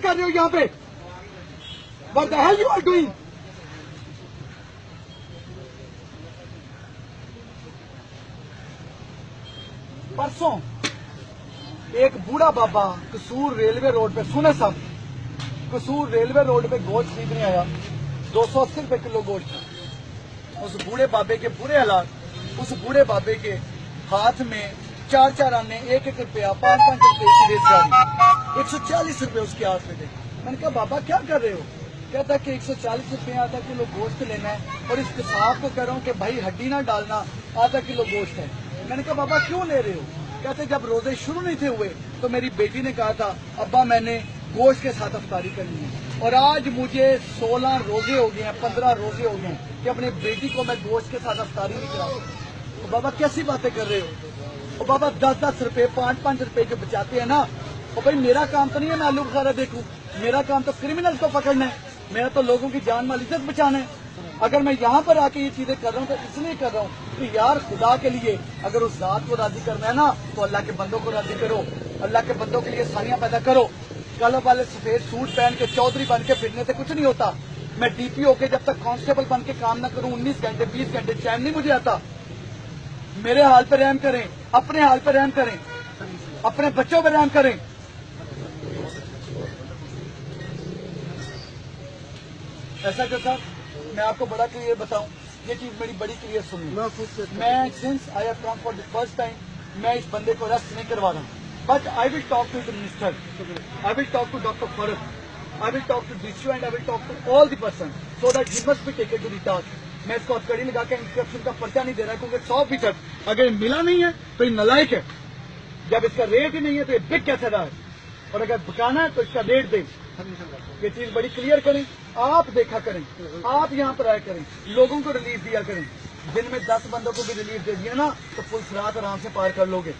کر رہے ہو یہاں پہ؟ What the hell you are doing? پرسوں ایک بوڑھا بابا قصور ریلوے روڈ پہ، سنے سب، قصور ریلوے روڈ پہ گوشت خریدنے آیا، 280 روپے کلو گوشت تھا۔ اس بوڑھے بابے کے برے حالات، اس بوڑھے بابے کے ہاتھ میں 4 آنے، 1 روپیہ، 5 روپے کی ریٹ جاری، 140 روپے اس کے ہاتھ میں تھے۔ میں نے کہا بابا کیا کر رہے ہو؟ کہتا کہ 140 روپے آدھا کلو گوشت لینا ہے، اور اس قصاب کو کہہ رہا ہوں کہ بھائی ہڈی نہ ڈالنا، آدھا کلو گوشت ہے۔ میں نے کہا بابا کیوں لے رہے ہو؟ کہتے جب روزے شروع نہیں تھے ہوئے تو میری بیٹی نے کہا تھا ابا میں نے گوشت کے ساتھ افطاری کرنی ہے، اور آج مجھے 16 روزے ہو گئے ہیں، 15 روزے ہو گئے ہیں کہ اپنی بیٹی کو میں گوشت کے ساتھ افطاری نہیں کراؤں۔ تو بابا کیسی باتیں کر رہے ہو؟ اور بابا 10 روپے، 5 روپے جو بچاتے ہیں نا، اور بھائی میرا کام تو نہیں ہے میں آلو بخارا دیکھوں، میرا کام تو کرمنل کو پکڑنا ہے، میرا تو لوگوں کی جان مال عزت بچانا ہے۔ اگر میں یہاں پر آ کے یہ چیزیں کر رہا ہوں تو اس لیے کر رہا ہوں کہ یار خدا کے لیے اگر اس ذات کو راضی کرنا ہے نا تو اللہ کے بندوں کو راضی کرو، اللہ کے بندوں کے لیے ثانیہ پیدا کرو۔ کل والے سفید سوٹ پہن کے چودھری بن کے پھرنے سے کچھ نہیں ہوتا۔ میں ڈی پی ہو کے جب تک کانسٹیبل بن کے کام نہ کروں 19 گھنٹے 20 گھنٹے چین نہیں مجھے آتا۔ میرے حال پہ رحم کریں، اپنے حال پہ رحم کریں، اپنے بچوں پہ رحم کریں۔ ایسا کرتا میں آپ کو بڑا کلیئر بتاؤں، یہ چیز میری بڑی کلیئر سنی، میں since I have come for the first time میں اس بندے کو ارسٹ نہیں کروا رہا ہوں، but I will talk to the minister, I will talk to doctor Fard, I will talk to D C O and I will talk to all the person so that he must be taken to the task. میں اس کو ہتھکڑی لگا کے instruction کا پرچہ نہیں دے رہا کیونکہ 100% اگر ملا نہیں ہے تو یہ نالائق ہے، جب اس کا ریٹ ہی نہیں ہے تو یہ بک کیسے رہا ہے، اور اگر بکانا ہے تو اس کا ریٹ دیں۔ یہ چیز بڑی کلیئر کریں، آپ دیکھا کریں، آپ یہاں پر آئے کریں، لوگوں کو ریلیف دیا کریں۔ دن میں 10 بندوں کو بھی ریلیف دے دیا نا تو پولیس رات آرام سے پار کر لو گے۔